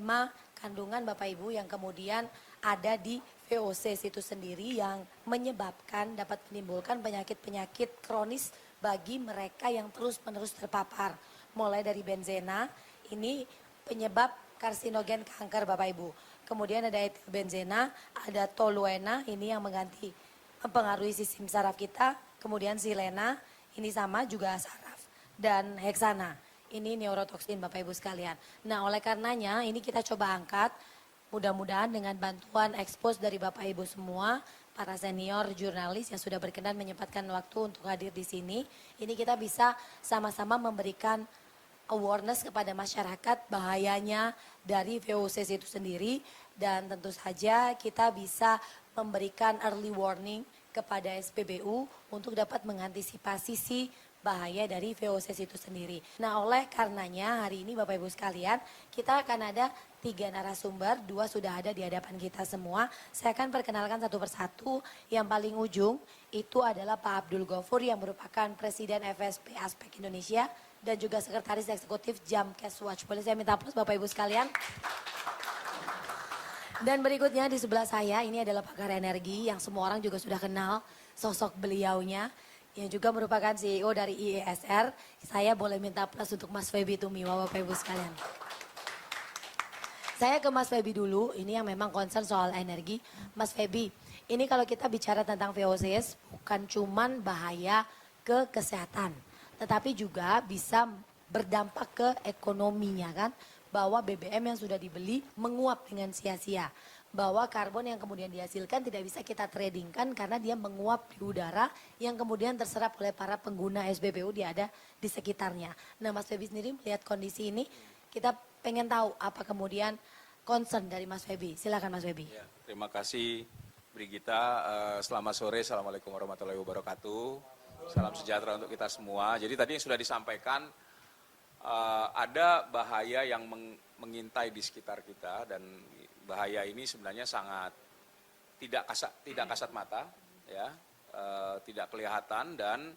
sama kandungan Bapak Ibu yang kemudian ada di VOC itu sendiri yang menyebabkan dapat menimbulkan penyakit-penyakit kronis bagi mereka yang terus-menerus terpapar. Mulai dari benzena, ini penyebab karsinogen kanker Bapak Ibu. Kemudian ada etilbenzena, ada toluena, ini yang mempengaruhi sistem saraf kita. Kemudian silena, ini sama juga saraf. Dan heksana, ini neurotoksin Bapak Ibu sekalian. Nah oleh karenanya ini kita coba angkat, mudah-mudahan dengan bantuan ekspos dari Bapak Ibu semua, para senior jurnalis yang sudah berkenan menyempatkan waktu untuk hadir di sini, ini kita bisa sama-sama memberikan awareness kepada masyarakat bahayanya dari VOC itu sendiri, dan tentu saja kita bisa memberikan early warning kepada SPBU untuk dapat mengantisipasi bahaya dari VOC itu sendiri. Nah oleh karenanya hari ini Bapak Ibu sekalian, kita akan ada 3 narasumber, 2 sudah ada di hadapan kita semua. Saya akan perkenalkan satu persatu. Yang paling ujung itu adalah Pak Abdul Ghafur yang merupakan Presiden FSP Aspek Indonesia dan juga Sekretaris Eksekutif Jamkes Watch. Boleh saya minta aplaus Bapak Ibu sekalian? Dan berikutnya di sebelah saya ini adalah pakar energi yang semua orang juga sudah kenal sosok beliaunya, yang juga merupakan CEO dari IESR. Saya boleh minta aplaus untuk Mas Febi Tumiwa Bapak Ibu sekalian. Saya ke Mas Febi dulu, ini yang memang concern soal energi. Mas Febi, ini kalau kita bicara tentang VOCs bukan cuman bahaya ke kesehatan, tetapi juga bisa berdampak ke ekonominya kan. Bahwa BBM yang sudah dibeli menguap dengan sia-sia. Bahwa karbon yang kemudian dihasilkan tidak bisa kita tradingkan karena dia menguap di udara yang kemudian terserap oleh para pengguna SPBU di sekitarnya. Nah Mas Febi sendiri melihat kondisi ini, kita pengen tahu apa kemudian concern dari Mas Febi. Silakan Mas Febi. Ya, terima kasih Brigita. Selamat sore, Assalamualaikum warahmatullahi wabarakatuh. Salam sejahtera untuk kita semua. Jadi tadi yang sudah disampaikan, ada bahaya yang mengintai di sekitar kita, dan bahaya ini sebenarnya sangat tidak kasat mata, ya, tidak kelihatan, dan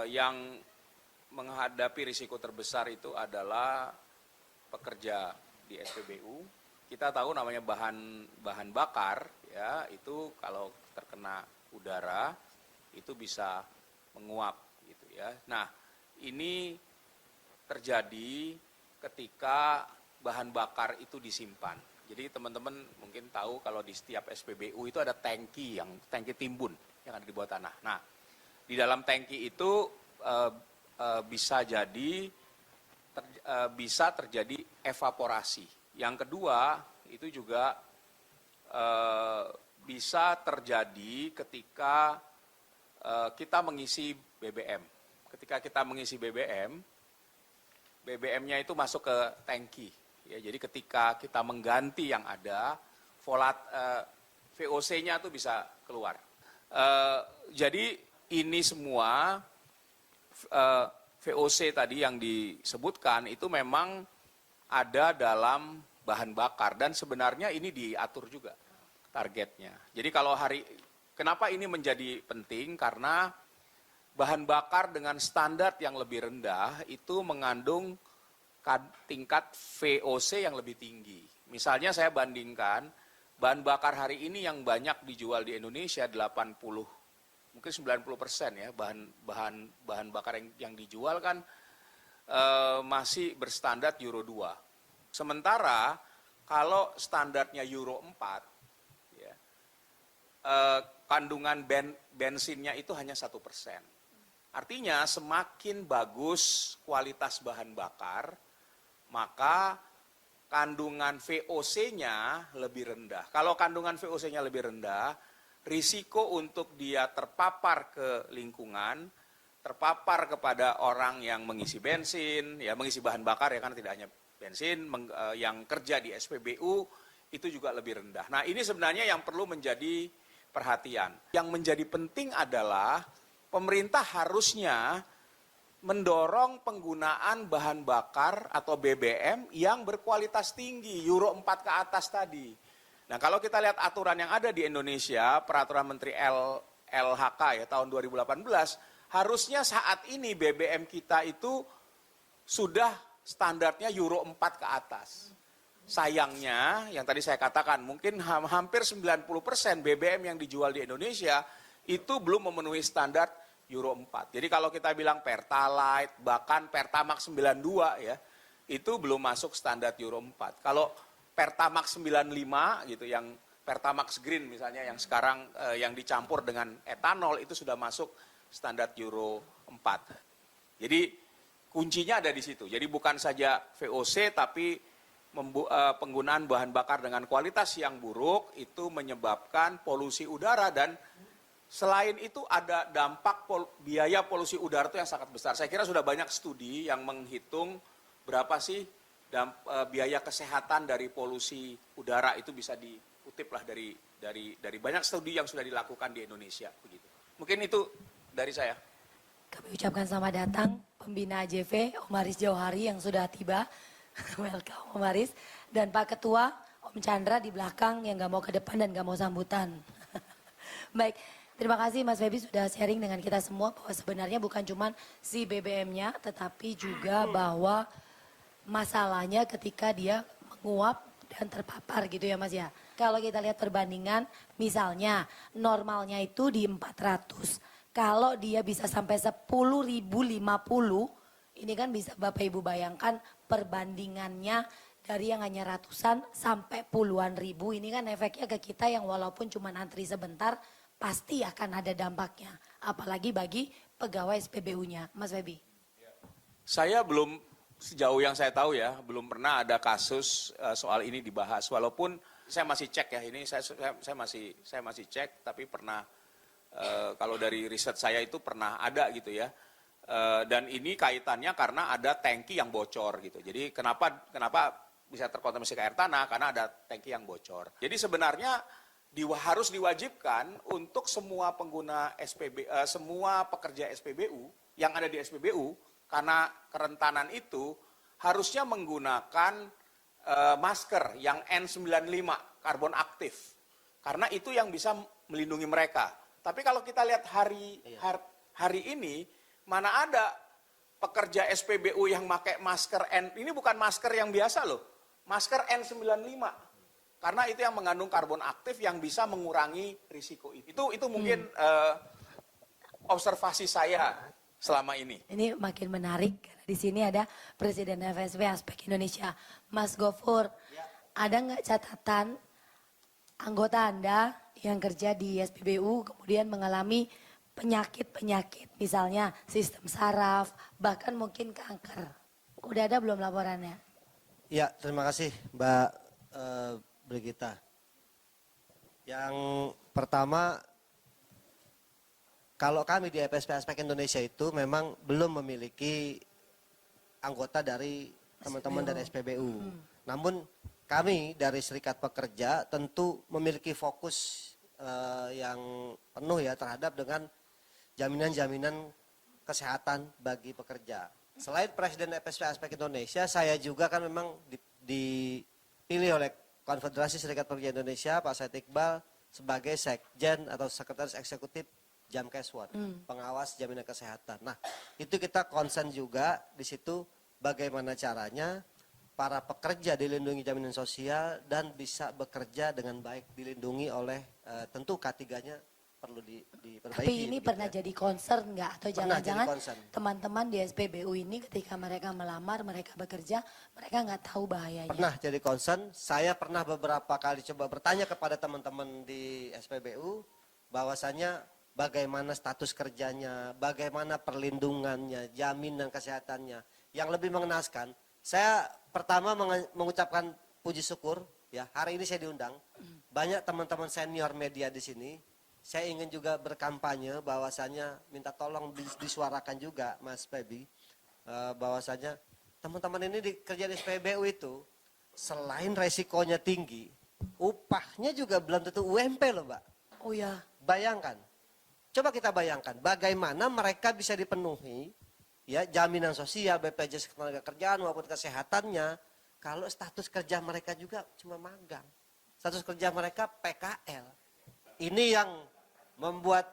yang menghadapi risiko terbesar itu adalah pekerja di SPBU. Kita tahu namanya bahan bakar, ya, itu kalau terkena udara itu bisa menguap, gitu ya. Nah, ini terjadi ketika bahan bakar itu disimpan. Jadi teman-teman mungkin tahu kalau di setiap SPBU itu ada tangki timbun yang ada di bawah tanah. Nah, di dalam tangki itu bisa terjadi evaporasi. Yang kedua itu juga bisa terjadi ketika kita mengisi BBM. Ketika kita mengisi BBM-nya itu masuk ke tangki. Ya, jadi ketika kita mengganti yang ada, VOC-nya itu bisa keluar. Jadi ini semua VOC tadi yang disebutkan itu memang ada dalam bahan bakar, dan sebenarnya ini diatur juga targetnya. Jadi kenapa ini menjadi penting? Karena bahan bakar dengan standar yang lebih rendah itu mengandung tingkat VOC yang lebih tinggi. Misalnya saya bandingkan bahan bakar hari ini yang banyak dijual di Indonesia 80, mungkin 90% ya, bahan bakar yang dijual kan masih berstandar Euro 2. Sementara kalau standarnya Euro 4, ya, kandungan bensinnya itu hanya 1%. Artinya semakin bagus kualitas bahan bakar, maka kandungan VOC-nya lebih rendah. Kalau kandungan VOC-nya lebih rendah, risiko untuk dia terpapar ke lingkungan, terpapar kepada orang yang mengisi bensin, ya mengisi bahan bakar ya kan, tidak hanya bensin, yang kerja di SPBU itu juga lebih rendah. Nah ini sebenarnya yang perlu menjadi perhatian. Yang menjadi penting adalah pemerintah harusnya mendorong penggunaan bahan bakar atau BBM yang berkualitas tinggi, Euro 4 ke atas tadi. Nah kalau kita lihat aturan yang ada di Indonesia, Peraturan Menteri LHK ya tahun 2018, harusnya saat ini BBM kita itu sudah standarnya Euro 4 ke atas. sayangnya yang tadi saya katakan mungkin hampir 90% BBM yang dijual di Indonesia itu belum memenuhi standar Euro 4. Jadi kalau kita bilang Pertalite, bahkan Pertamax 92 ya, itu belum masuk standar Euro 4. Kalau Pertamax 95 gitu, yang Pertamax Green misalnya yang sekarang yang dicampur dengan etanol itu sudah masuk standar Euro 4. Jadi kuncinya ada di situ. Jadi bukan saja VOC tapi penggunaan bahan bakar dengan kualitas yang buruk itu menyebabkan polusi udara dan selain itu ada dampak biaya polusi udara itu yang sangat besar. Saya kira sudah banyak studi yang menghitung berapa sih biaya kesehatan dari polusi udara itu bisa dikutip lah dari banyak studi yang sudah dilakukan di Indonesia begitu. Mungkin itu dari saya. Kami ucapkan selamat datang pembina AJV Om Haris Jauhari yang sudah tiba. Welcome Om Haris. Dan Pak Ketua Om Chandra di belakang yang gak mau ke depan dan gak mau sambutan. Baik, terima kasih Mas Febi sudah sharing dengan kita semua bahwa sebenarnya bukan cuma si BBM-nya tetapi juga bahwa masalahnya ketika dia menguap dan terpapar gitu ya Mas ya. Kalau kita lihat perbandingan misalnya normalnya itu di 400. Kalau dia bisa sampai 10.050, ini kan bisa Bapak Ibu bayangkan perbandingannya dari yang hanya ratusan sampai puluhan ribu. Ini kan efeknya ke kita yang walaupun cuma antri sebentar pasti akan ada dampaknya. Apalagi bagi pegawai SPBU-nya. Mas Febi. Saya belum, sejauh yang saya tahu ya, belum pernah ada kasus soal ini dibahas. Walaupun saya masih cek ya, ini saya masih cek, tapi pernah kalau dari riset saya itu pernah ada gitu ya. Dan ini kaitannya karena ada tangki yang bocor gitu. Jadi kenapa bisa terkontaminasi ke air tanah? Karena ada tangki yang bocor. Jadi sebenarnya harus diwajibkan untuk semua pengguna semua pekerja SPBU yang ada di SPBU karena kerentanan itu harusnya menggunakan masker yang N95 karbon aktif. Karena itu yang bisa melindungi mereka. Tapi kalau kita lihat hari ini mana ada pekerja SPBU yang pakai masker ini bukan masker yang biasa loh. Masker N95. Karena itu yang mengandung karbon aktif yang bisa mengurangi risiko itu. Itu mungkin observasi saya selama ini. Ini makin menarik karena di sini ada Presiden FSB Aspek Indonesia, Mas Gofur. Ya. Ada nggak catatan anggota Anda yang kerja di SPBU kemudian mengalami penyakit-penyakit, misalnya sistem saraf, bahkan mungkin kanker? Udah ada belum laporannya? Ya, terima kasih Mbak Brigita. Yang pertama, kalau kami di FSP Aspek Indonesia itu memang belum memiliki anggota dari teman-teman dari SPBU. Namun kami dari Serikat Pekerja tentu memiliki fokus yang penuh ya terhadap dengan jaminan-jaminan kesehatan bagi pekerja. Selain Presiden FSP Aspek Indonesia, saya juga kan memang dipilih oleh Konfederasi Serikat Pekerja Indonesia, Pak Said Iqbal, sebagai Sekjen atau Sekretaris Eksekutif Jamkeswon, pengawas jaminan kesehatan. Nah, itu kita concern juga di situ bagaimana caranya para pekerja dilindungi jaminan sosial dan bisa bekerja dengan baik, dilindungi oleh tentu K3-nya perlu diperbaiki. Tapi ini pernah jadi concern nggak? Atau jangan-jangan teman-teman di SPBU ini ketika mereka melamar, mereka bekerja, mereka nggak tahu bahayanya? Pernah jadi concern. Saya pernah beberapa kali coba bertanya kepada teman-teman di SPBU bahwasanya bagaimana status kerjanya, bagaimana perlindungannya, jaminan kesehatannya. Yang lebih mengenaskan, saya pertama mengucapkan puji syukur ya, hari ini saya diundang. Banyak teman-teman senior media di sini. Saya ingin juga berkampanye bahwasanya minta tolong disuarakan juga Mas Febi, bahwasanya teman-teman ini kerja di SPBU itu selain resikonya tinggi, upahnya juga belum tentu UMP loh Mbak. Oh ya. Bayangkan, coba kita bayangkan bagaimana mereka bisa dipenuhi ya jaminan sosial, BPJS Ketenagakerjaan maupun kesehatannya kalau status kerja mereka juga cuma magang. Status kerja mereka PKL. Ini yang membuat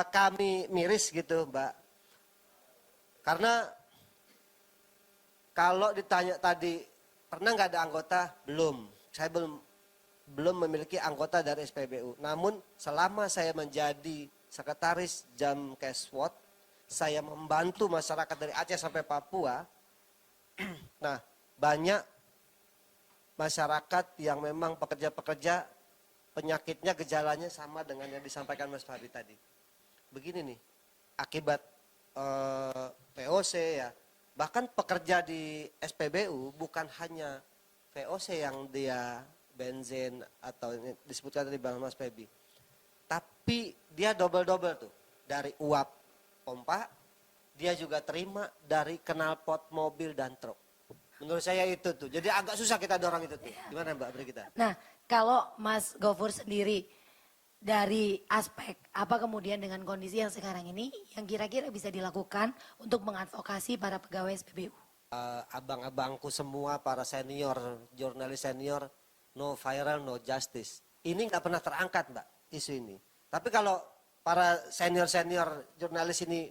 kami miris gitu Mbak. Karena kalau ditanya tadi pernah nggak ada anggota? Belum. Saya belum memiliki anggota dari SPBU. Namun selama saya menjadi sekretaris Jamkeswot, saya membantu masyarakat dari Aceh sampai Papua. Nah, banyak masyarakat yang memang pekerja-pekerja penyakitnya gejalanya sama dengan yang disampaikan Mas Fahri tadi. Begini nih, akibat VOC ya, bahkan pekerja di SPBU bukan hanya VOC yang dia bensin atau ini disebutkan tadi Bang Mas Febi, tapi dia double-double tuh, dari uap pompa, dia juga terima dari knalpot mobil dan truk. Menurut saya itu tuh, jadi agak susah kita dorong itu tuh. Gimana Mbak Brigita? Nah, kalau Mas Gofur sendiri dari aspek apa kemudian dengan kondisi yang sekarang ini yang kira-kira bisa dilakukan untuk mengadvokasi para pegawai SPBU? Abang-abangku semua, para senior, jurnalis senior, no viral, no justice. Ini nggak pernah terangkat Mbak, isu ini. Tapi kalau para senior-senior jurnalis ini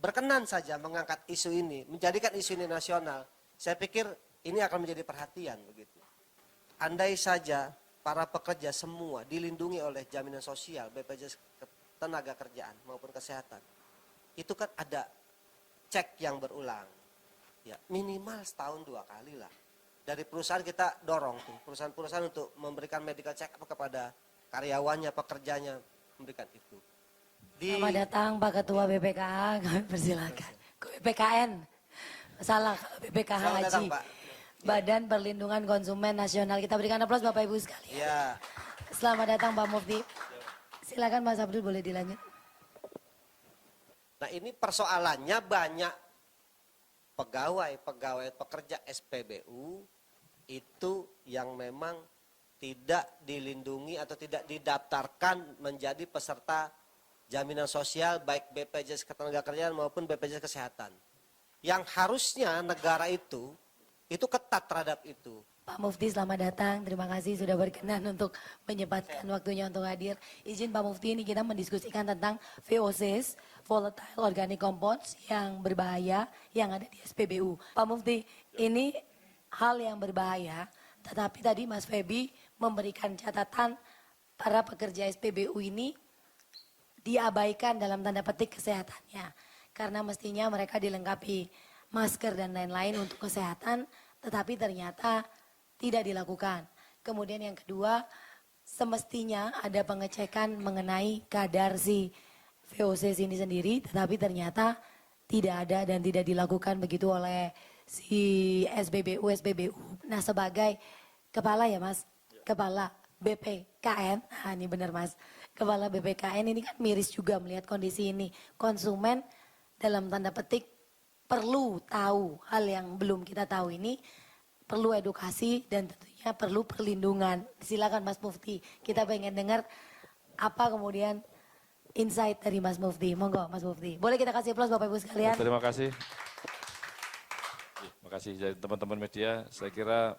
berkenan saja mengangkat isu ini, menjadikan isu ini nasional, saya pikir ini akan menjadi perhatian begitu. Andai saja para pekerja semua dilindungi oleh jaminan sosial, BPJS tenaga kerjaan maupun kesehatan, itu kan ada cek yang berulang, ya minimal setahun 2 kali lah. Dari perusahaan kita dorong tuh perusahaan-perusahaan untuk memberikan medical check up kepada karyawannya, pekerjanya, memberikan itu. Selamat datang Pak Ketua BPKH, kami persilakan. BPKN, salah kalau BPKH Selamat datang, Haji. Pak. Badan Perlindungan Konsumen Nasional. Kita berikan aplaus Bapak Ibu sekalian. Ya. Selamat datang Pak Mufti. Silakan Mas Abdul, boleh dilanjut. Nah ini persoalannya banyak pegawai pekerja SPBU itu yang memang tidak dilindungi atau tidak didaftarkan menjadi peserta jaminan sosial baik BPJS Ketenagakerjaan maupun BPJS Kesehatan. Yang harusnya negara itu ketat terhadap itu. Pak Mufti selamat datang, terima kasih sudah berkenan untuk menyempatkan waktunya untuk hadir. Izin Pak Mufti, ini kita mendiskusikan tentang VOCs, Volatile Organic Compounds yang berbahaya yang ada di SPBU. Pak Mufti, ini hal yang berbahaya, tetapi tadi Mas Febi memberikan catatan para pekerja SPBU ini diabaikan dalam tanda petik kesehatannya. Karena mestinya mereka dilengkapi masker dan lain-lain untuk kesehatan, tetapi ternyata tidak dilakukan. Kemudian yang kedua, semestinya ada pengecekan mengenai kadar si VOC ini sendiri, tetapi ternyata tidak ada dan tidak dilakukan begitu oleh si SPBU. Nah sebagai kepala ya Mas, kepala BPKN, nah ini benar Mas, kepala BPKN ini kan miris juga melihat kondisi ini. Konsumen dalam tanda petik perlu tahu hal yang belum kita tahu ini, perlu edukasi dan tentunya perlu perlindungan. Silakan Mas Mufti, kita pengen dengar apa kemudian insight dari Mas Mufti. Monggo Mas Mufti. Boleh kita kasih aplaus Bapak Ibu sekalian? Terima kasih. Terima kasih dari teman-teman media. Saya kira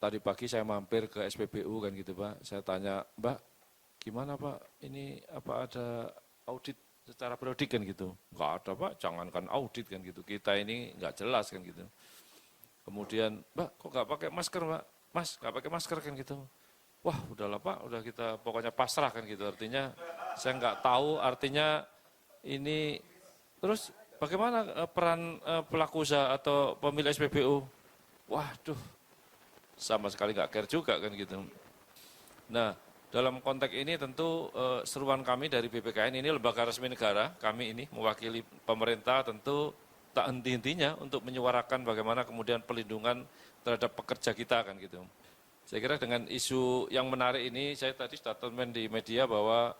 tadi pagi saya mampir ke SPBU kan gitu Pak. Saya tanya, Mbak gimana Pak ini apa ada audit secara periodik kan gitu. Enggak ada Pak, jangankan audit kan gitu. Kita ini enggak jelas kan gitu. Kemudian, Mbak kok enggak pakai masker Mbak? Mas enggak pakai masker kan gitu. Wah udahlah Pak, udah kita pokoknya pasrah kan gitu. Artinya saya enggak tahu artinya ini. Terus bagaimana peran pelaku usaha atau pemilik SPBU? Waduh, sama sekali enggak care juga kan gitu. Nah, dalam konteks ini tentu seruan kami dari BPKN ini lembaga resmi negara, kami ini mewakili pemerintah tentu tak henti-hentinya untuk menyuarakan bagaimana kemudian perlindungan terhadap pekerja kita kan gitu. Saya kira dengan isu yang menarik ini, saya tadi statement di media bahwa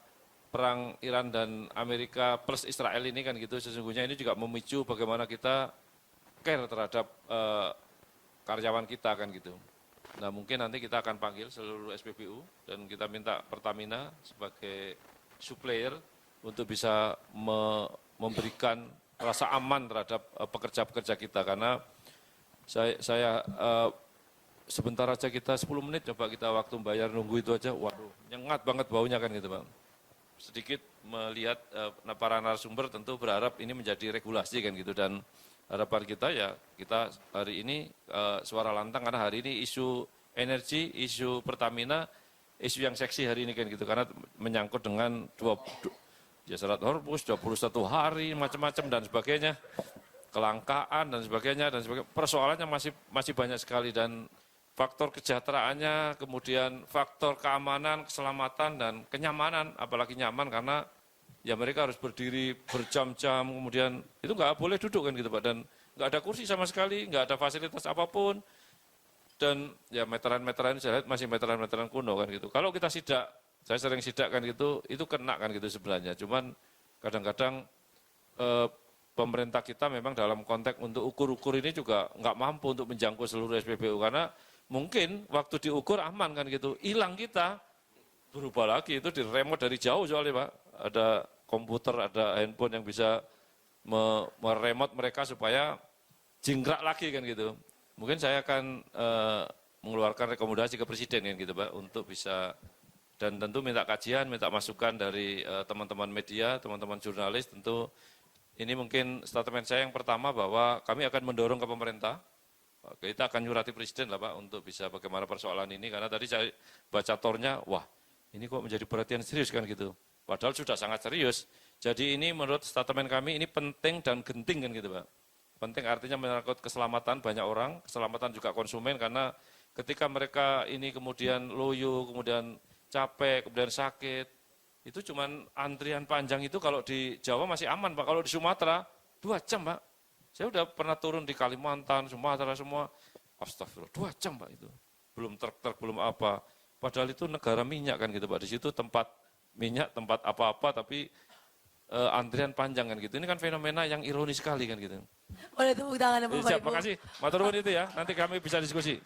perang Iran dan Amerika plus Israel ini kan gitu, sesungguhnya ini juga memicu bagaimana kita care terhadap karyawan kita kan gitu. Nah mungkin nanti kita akan panggil seluruh SPBU dan kita minta Pertamina sebagai supplier untuk bisa memberikan rasa aman terhadap pekerja-pekerja kita. Karena saya sebentar aja kita 10 menit coba kita waktu bayar nunggu itu aja, waduh nyengat banget baunya kan gitu Bang. Sedikit melihat para narasumber tentu berharap ini menjadi regulasi kan gitu dan harapan kita ya kita hari ini suara lantang karena hari ini isu energi, isu Pertamina, isu yang seksi hari ini kan gitu karena menyangkut dengan syarat Hormuz 21 hari macam-macam dan sebagainya, kelangkaan dan sebagainya, persoalannya masih banyak sekali dan faktor kesejahteraannya, kemudian faktor keamanan, keselamatan dan kenyamanan, apalagi nyaman karena ya mereka harus berdiri berjam-jam, kemudian itu nggak boleh duduk kan gitu Pak, dan nggak ada kursi sama sekali, nggak ada fasilitas apapun, dan ya meteran-meteran saya lihat masih meteran-meteran kuno kan gitu. Kalau kita sidak, saya sering sidak kan gitu, itu kena kan gitu sebenarnya. Cuman kadang-kadang pemerintah kita memang dalam konteks untuk ukur-ukur ini juga nggak mampu untuk menjangkau seluruh SPBU karena mungkin waktu diukur aman kan gitu, hilang kita berubah lagi itu di remote dari jauh soalnya Pak, ada komputer, ada handphone yang bisa meremote mereka supaya jingkrak lagi kan gitu. Mungkin saya akan mengeluarkan rekomendasi ke Presiden kan gitu Pak untuk bisa dan tentu minta kajian, minta masukan dari teman-teman media, teman-teman jurnalis tentu ini mungkin statement saya yang pertama bahwa kami akan mendorong ke pemerintah. Kita akan nyurati Presiden lah Pak untuk bisa bagaimana persoalan ini karena tadi saya baca tornya, wah ini kok menjadi perhatian serius kan gitu. Padahal sudah sangat serius. Jadi ini menurut statement kami ini penting dan genting kan gitu Pak. Penting artinya menyangkut keselamatan banyak orang, keselamatan juga konsumen karena ketika mereka ini kemudian loyo, kemudian capek, kemudian sakit, itu cuman antrian panjang itu kalau di Jawa masih aman Pak, kalau di Sumatera 2 jam Pak. Saya udah pernah turun di Kalimantan, Sumatera semua, astagfirullah 2 jam Pak itu. Belum truk-truk, belum apa. Padahal itu negara minyak kan gitu Pak, di situ tempat minyak, tempat apa-apa tapi antrian panjang kan gitu. Ini kan fenomena yang ironis sekali kan gitu. Boleh tepuk tangan Bapak Siap, Ibu. makasih. Matur nuwun itu ya, nanti kami bisa diskusi.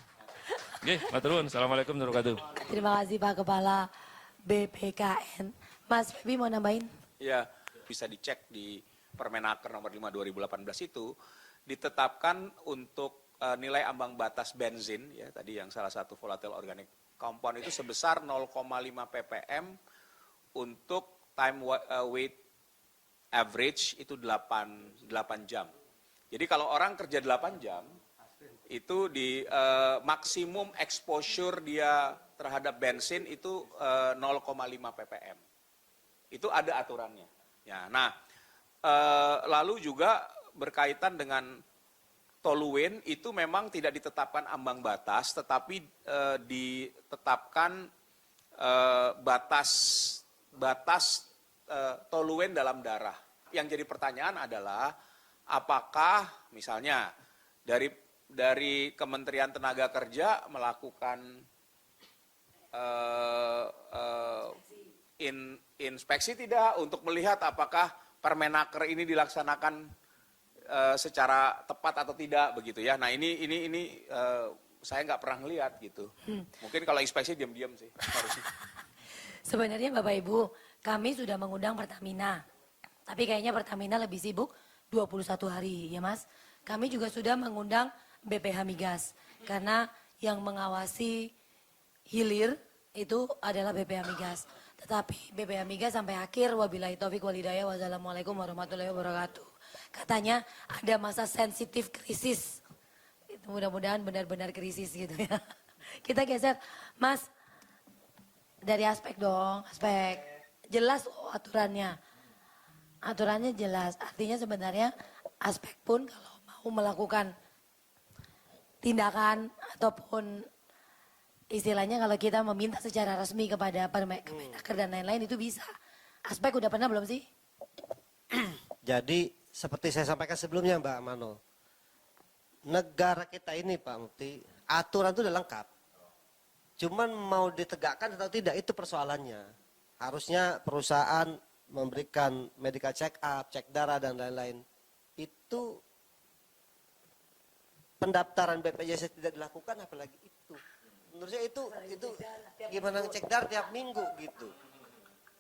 Oke, matur nuwun. Assalamualaikum warahmatullahi wabarakatuh. Terima kasih Pak Kepala BPKN. Mas Febi mau nambahin? Ya, bisa dicek di Permenaker nomor 5 2018 itu ditetapkan untuk nilai ambang batas benzin ya tadi yang salah satu volatile organic compound itu sebesar 0,5 ppm untuk time weight average itu 8 jam. Jadi kalau orang kerja 8 jam itu di maksimum exposure dia terhadap bensin itu 0,5 ppm. Itu ada aturannya. Ya, nah, lalu juga berkaitan dengan toluene itu memang tidak ditetapkan ambang batas, tetapi ditetapkan batas toluene dalam darah. Yang jadi pertanyaan adalah apakah misalnya dari Kementerian Tenaga Kerja melakukan inspeksi tidak untuk melihat apakah Permenaker ini dilaksanakan secara tepat atau tidak begitu ya. Nah ini saya nggak pernah ngelihat gitu. Mungkin kalau inspeksi diam-diam sih harusnya. Sebenarnya Bapak Ibu, kami sudah mengundang Pertamina. Tapi kayaknya Pertamina lebih sibuk 21 hari ya Mas. Kami juga sudah mengundang BPH Migas. Karena yang mengawasi hilir itu adalah BPH Migas. Tetapi BPH Migas sampai akhir, wabillahi taufik walhidayah, wassalamualaikum warahmatullahi wabarakatuh. Katanya ada masa sensitif krisis. Itu mudah-mudahan benar-benar krisis gitu ya. Kita geser, Mas, dari aspek dong, aspek. Jelas aturannya. Aturannya jelas, artinya sebenarnya aspek pun kalau mau melakukan tindakan ataupun istilahnya kalau kita meminta secara resmi kepada Permenaker dan lain-lain itu bisa. Aspek udah pernah belum sih? Jadi seperti saya sampaikan sebelumnya Mbak Mano, negara kita ini Pak Mufti, aturan itu udah lengkap. Cuman mau ditegakkan atau tidak itu persoalannya. Harusnya perusahaan memberikan medical check up, cek darah dan lain-lain. Itu pendaftaran BPJS tidak dilakukan apalagi itu. Menurut saya itu gimana ngecek darah tiap minggu gitu.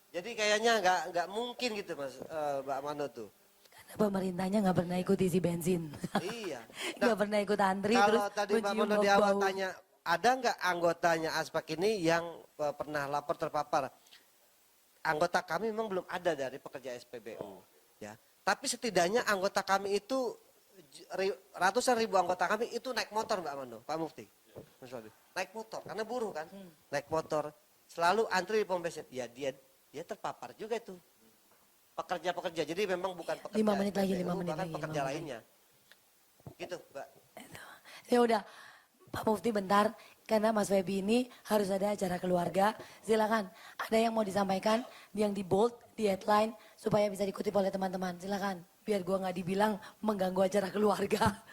Jadi kayaknya nggak mungkin gitu Mas Mbak Mano tuh. Karena pemerintahnya nggak pernah ikut isi bensin. Iya. Nggak pernah ikut antri terus Kalau tadi Mbak mencium Mano di awal bau. tanya, ada nggak anggotanya aspek ini yang pernah lapor terpapar? Anggota kami memang belum ada dari pekerja SPBU, ya. Tapi setidaknya anggota kami itu ratusan ribu anggota kami itu naik motor Mbak Mando, Pak Mufti. Naik motor karena buruh kan. Naik motor selalu antri di pom bensin. Ya dia terpapar juga itu. Pekerja-pekerja. Jadi memang bukan pekerja 5 menit lagi, SPBU, 5 menit bahkan lagi, pekerja 5 menit lainnya. Gitu, Mbak. Ya udah, Pak Mufti bentar, karena Mas Febi ini harus ada acara keluarga. Silakan, ada yang mau disampaikan, yang di bold, di headline, supaya bisa dikutip oleh teman-teman. Silakan, biar gua nggak dibilang mengganggu acara keluarga.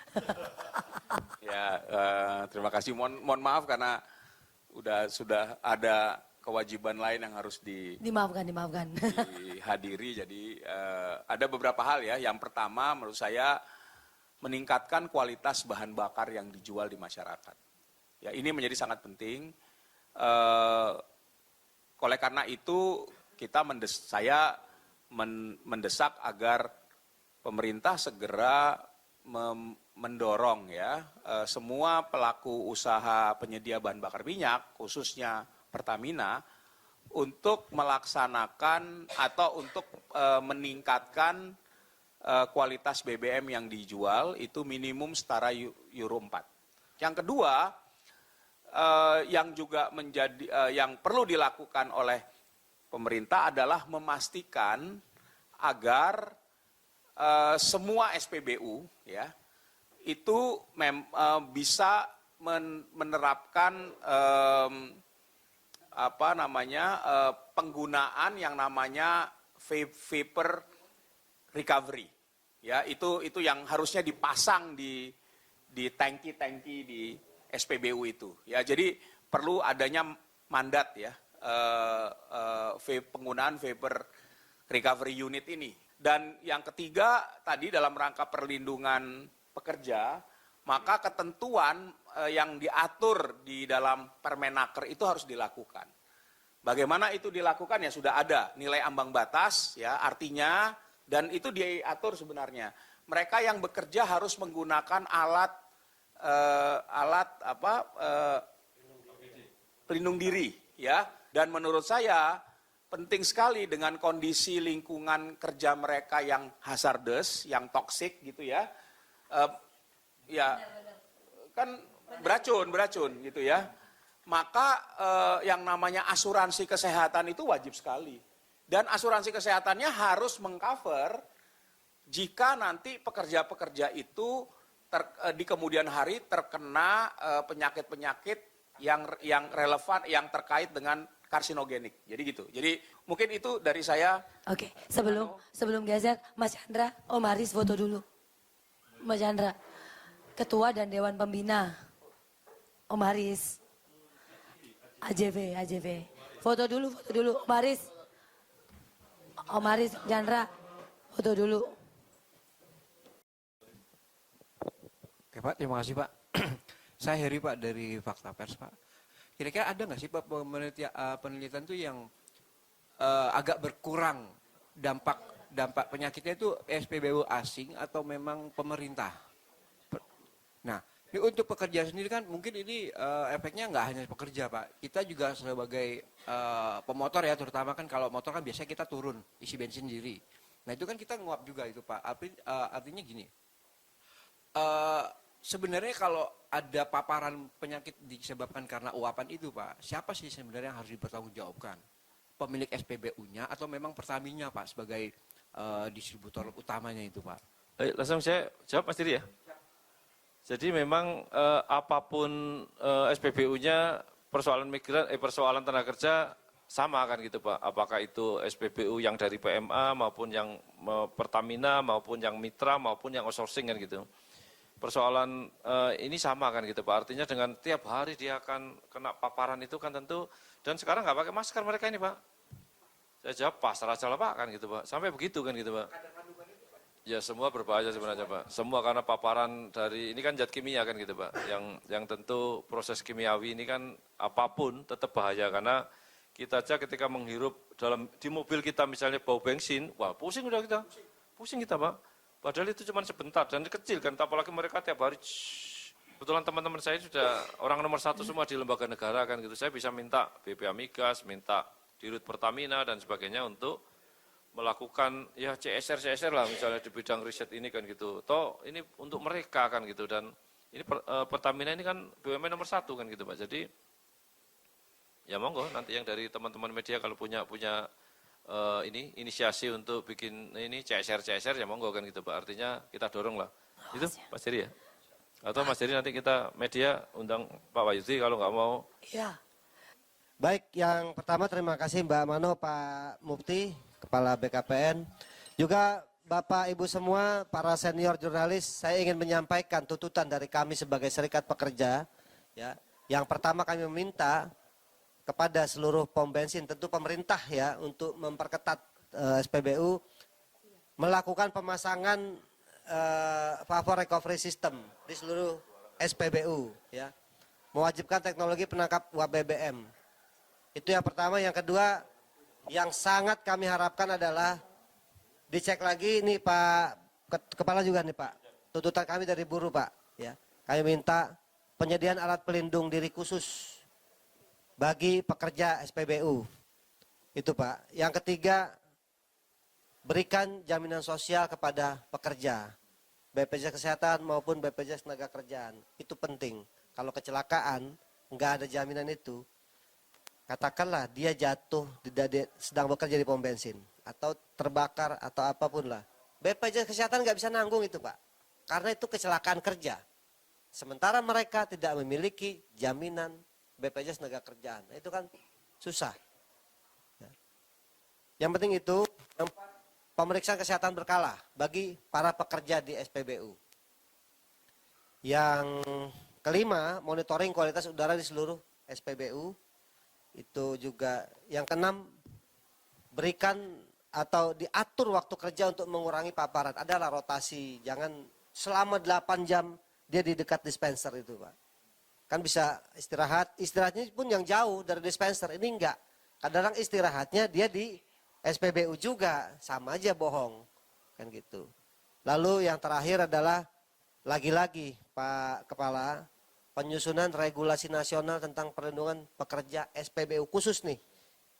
Ya, terima kasih. Mohon maaf karena sudah ada kewajiban lain yang harus Dimaafkan, dimaafkan. dihadiri. Jadi ada beberapa hal ya. Yang pertama menurut saya meningkatkan kualitas bahan bakar yang dijual di masyarakat. Ya, ini menjadi sangat penting. Oleh karena itu saya mendesak agar pemerintah segera mendorong ya semua pelaku usaha penyedia bahan bakar minyak, khususnya Pertamina, untuk melaksanakan atau untuk meningkatkan kualitas BBM yang dijual itu minimum setara Euro 4. Yang kedua, yang juga yang perlu dilakukan oleh pemerintah adalah memastikan agar semua SPBU ya itu bisa menerapkan penggunaan yang namanya vapor recovery. Ya, itu yang harusnya dipasang di tangki-tangki di SPBU itu. Ya, jadi perlu adanya mandat ya penggunaan vapor recovery unit ini. Dan yang ketiga tadi dalam rangka perlindungan pekerja, maka ketentuan yang diatur di dalam Permenaker itu harus dilakukan. Bagaimana itu dilakukan ya sudah ada nilai ambang batas ya, artinya dan itu diatur sebenarnya. Mereka yang bekerja harus menggunakan pelindung diri ya. Dan menurut saya penting sekali dengan kondisi lingkungan kerja mereka yang hazardous, yang toksik gitu ya. Ya kan beracun gitu ya. Maka yang namanya asuransi kesehatan itu wajib sekali. Dan asuransi kesehatannya harus mengcover jika nanti pekerja-pekerja itu di kemudian hari terkena penyakit-penyakit yang relevan, yang terkait dengan karsinogenik. Jadi gitu. Jadi mungkin itu dari saya. Oke, sebelum geser, Mas Chandra, Om Haris foto dulu. Mas Chandra, Ketua dan Dewan Pembina. Om Haris. AJV. Foto dulu, Om Haris. Om Haris, Chandra, foto dulu. Oke Pak, terima kasih Pak. Saya Heri Pak dari Fakta Pers Pak. Kira-kira ada nggak sih Pak penelitian itu yang agak berkurang dampak penyakitnya itu SPBU asing atau memang pemerintah? Nah, ini untuk pekerja sendiri kan mungkin ini efeknya nggak hanya pekerja Pak. Kita juga sebagai pemotor ya, terutama kan kalau motor kan biasanya kita turun isi bensin sendiri. Nah itu kan kita nguap juga itu Pak. Artinya gini. Sebenarnya kalau ada paparan penyakit disebabkan karena uapan itu Pak, siapa sih sebenarnya yang harus dipertanggungjawabkan? Pemilik SPBU-nya atau memang Pertamina Pak sebagai distributor utamanya itu Pak? Langsung saya jawab Mas Diri ya. Jadi memang apapun SPBU-nya persoalan tenaga kerja sama kan gitu Pak. Apakah itu SPBU yang dari PMA maupun yang Pertamina maupun yang mitra maupun yang outsourcing kan gitu. Persoalan ini sama kan gitu Pak, artinya dengan tiap hari dia akan kena paparan itu kan tentu, dan sekarang nggak pakai masker mereka ini Pak. Saya jawab pasrah aja lah Pak kan gitu Pak, sampai begitu kan gitu Pak. Ya semua berbahaya sebenarnya Pak, semua karena paparan dari, ini kan zat kimia kan gitu Pak, yang tentu proses kimiawi ini kan apapun tetap bahaya, karena kita aja ketika menghirup di mobil kita misalnya bau bensin, wah pusing kita Pak. Padahal itu cuma sebentar dan kecil kan, apalagi mereka tiap hari. Kebetulan teman-teman saya sudah orang nomor 1 semua di lembaga negara kan gitu. Saya bisa minta BPA Migas, minta Dirut Pertamina dan sebagainya untuk melakukan ya CSR lah misalnya di bidang riset ini kan gitu. Toh ini untuk mereka kan gitu, dan ini Pertamina ini kan BUMN nomor 1 kan gitu Pak. Jadi ya monggo nanti yang dari teman-teman media kalau punya ini inisiasi untuk bikin ini CSR ya monggo kan gitu Pak. Artinya kita dorong lah. Itu Mas Heri ya. Atau Mas Heri nanti kita media undang Pak Wahyudi kalau nggak mau. Iya. Baik, yang pertama terima kasih Mbak Mano, Pak Mufti, Kepala BKPN. Juga Bapak Ibu semua, para senior jurnalis, saya ingin menyampaikan tuntutan dari kami sebagai serikat pekerja. Ya, yang pertama kami meminta kepada seluruh pom bensin, tentu pemerintah ya, untuk memperketat SPBU, melakukan pemasangan vapor recovery system di seluruh SPBU. Ya, mewajibkan teknologi penangkap uap BBM. Itu yang pertama. Yang kedua, yang sangat kami harapkan adalah dicek lagi nih Pak Kepala juga nih Pak. Tuntutan kami dari buruh Pak. Ya, kami minta penyediaan alat pelindung diri khusus bagi pekerja SPBU. Itu Pak. Yang ketiga, berikan jaminan sosial kepada pekerja. BPJS Kesehatan maupun BPJS Tenaga-Kerjaan. Itu penting. Kalau kecelakaan, nggak ada jaminan itu. Katakanlah dia jatuh, sedang bekerja di pom bensin, atau terbakar, atau apapun lah. BPJS Kesehatan nggak bisa nanggung itu Pak, karena itu kecelakaan kerja. Sementara mereka tidak memiliki jaminan BPJS Tenaga-Kerjaan, itu kan susah. Yang penting itu, pemeriksaan kesehatan berkala bagi para pekerja di SPBU. Yang kelima, monitoring kualitas udara di seluruh SPBU. Itu juga yang keenam, berikan atau diatur waktu kerja untuk mengurangi paparan. Adalah rotasi, jangan selama 8 jam dia di dekat dispenser itu Pak. Kan bisa istirahatnya pun yang jauh dari dispenser, ini enggak. Kadang-kadang istirahatnya dia di SPBU juga, sama aja bohong. Kan gitu. Lalu yang terakhir adalah, lagi-lagi Pak Kepala, penyusunan regulasi nasional tentang perlindungan pekerja SPBU khusus nih.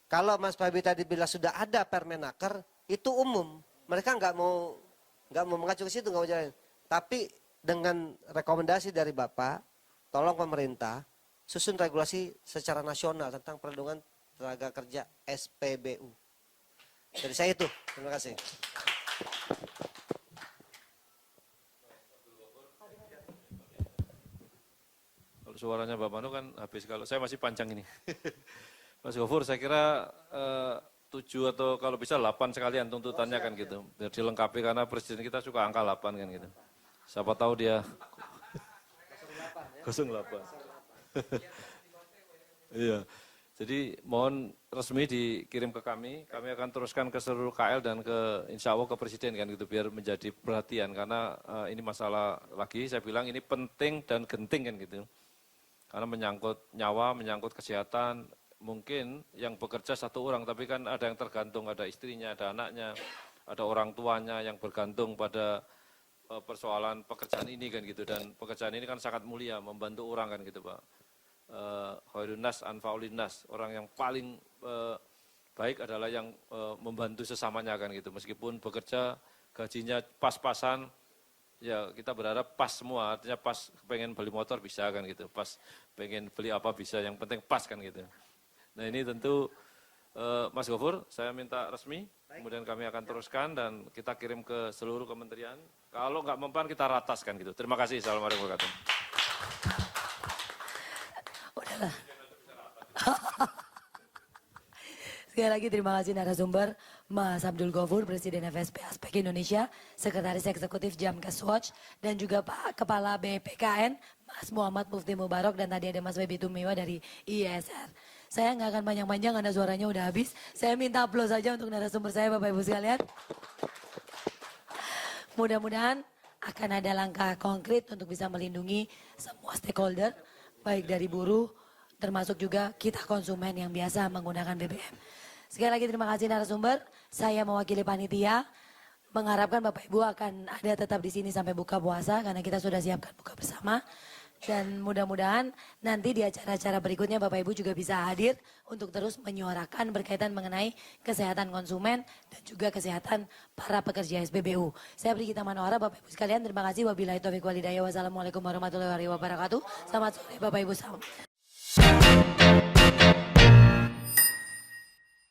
Kalau Mas Fabi tadi bilang sudah ada Permenaker, itu umum. Mereka nggak mau mengacu ke situ, nggak mau jalan. Tapi dengan rekomendasi dari Bapak, tolong pemerintah susun regulasi secara nasional tentang perlindungan tenaga kerja SPBU. Dari saya itu, terima kasih. Suaranya Mbak Mano kan habis, kalau saya masih panjang ini. Mas Gofur, saya kira 7 atau kalau bisa 8 sekalian tuntutannya kan gitu. Biar dilengkapi karena presiden kita suka angka 8 kan gitu. Siapa tahu dia 08. Iya. Jadi mohon resmi dikirim ke kami akan teruskan ke seluruh KL dan insya Allah ke presiden kan gitu, biar menjadi perhatian karena ini masalah, lagi saya bilang ini penting dan genting kan gitu. Karena menyangkut nyawa, menyangkut kesehatan, mungkin yang bekerja 1 orang, tapi kan ada yang tergantung, ada istrinya, ada anaknya, ada orang tuanya yang bergantung pada persoalan pekerjaan ini kan gitu. Dan pekerjaan ini kan sangat mulia, membantu orang kan gitu Pak. Khairun nas anfa'ul linnas, orang yang paling baik adalah yang membantu sesamanya kan gitu. Meskipun bekerja gajinya pas-pasan, ya kita berharap pas semua, artinya pas pengen beli motor bisa kan gitu, pas pengen beli apa bisa, yang penting pas kan gitu. Nah ini tentu Mas Gofur, saya minta resmi, kemudian kami akan teruskan dan kita kirim ke seluruh kementerian. Kalau nggak mempan kita rataskan gitu. Terima kasih. Assalamualaikum warahmatullahi wabarakatuh. Udahlah. Sekali lagi terima kasih narasumber Mas Abdul Ghafur, Presiden FSP Aspek Indonesia, Sekretaris Eksekutif Jamkes Watch, dan juga Pak Kepala BPKN, Mas Muhammad Mufti Mubarok, dan tadi ada Mas Baby Tumiwa dari ISR. Saya nggak akan panjang-panjang karena suaranya udah habis. Saya minta aplaus saja untuk narasumber saya Bapak Ibu sekalian. Mudah-mudahan akan ada langkah konkret untuk bisa melindungi semua stakeholder, baik dari buruh, termasuk juga kita konsumen yang biasa menggunakan BBM. Sekali lagi terima kasih narasumber. Saya mewakili panitia mengharapkan Bapak Ibu akan ada tetap di sini sampai buka puasa karena kita sudah siapkan buka bersama. Dan mudah-mudahan nanti di acara-acara berikutnya Bapak Ibu juga bisa hadir untuk terus menyuarakan berkaitan mengenai kesehatan konsumen dan juga kesehatan para pekerja SPBU. Saya Brigita Manohara, Bapak Ibu sekalian, terima kasih. Wabillahi taufiq walhidayah. Wassalamualaikum warahmatullahi wabarakatuh. Selamat sore Bapak Ibu.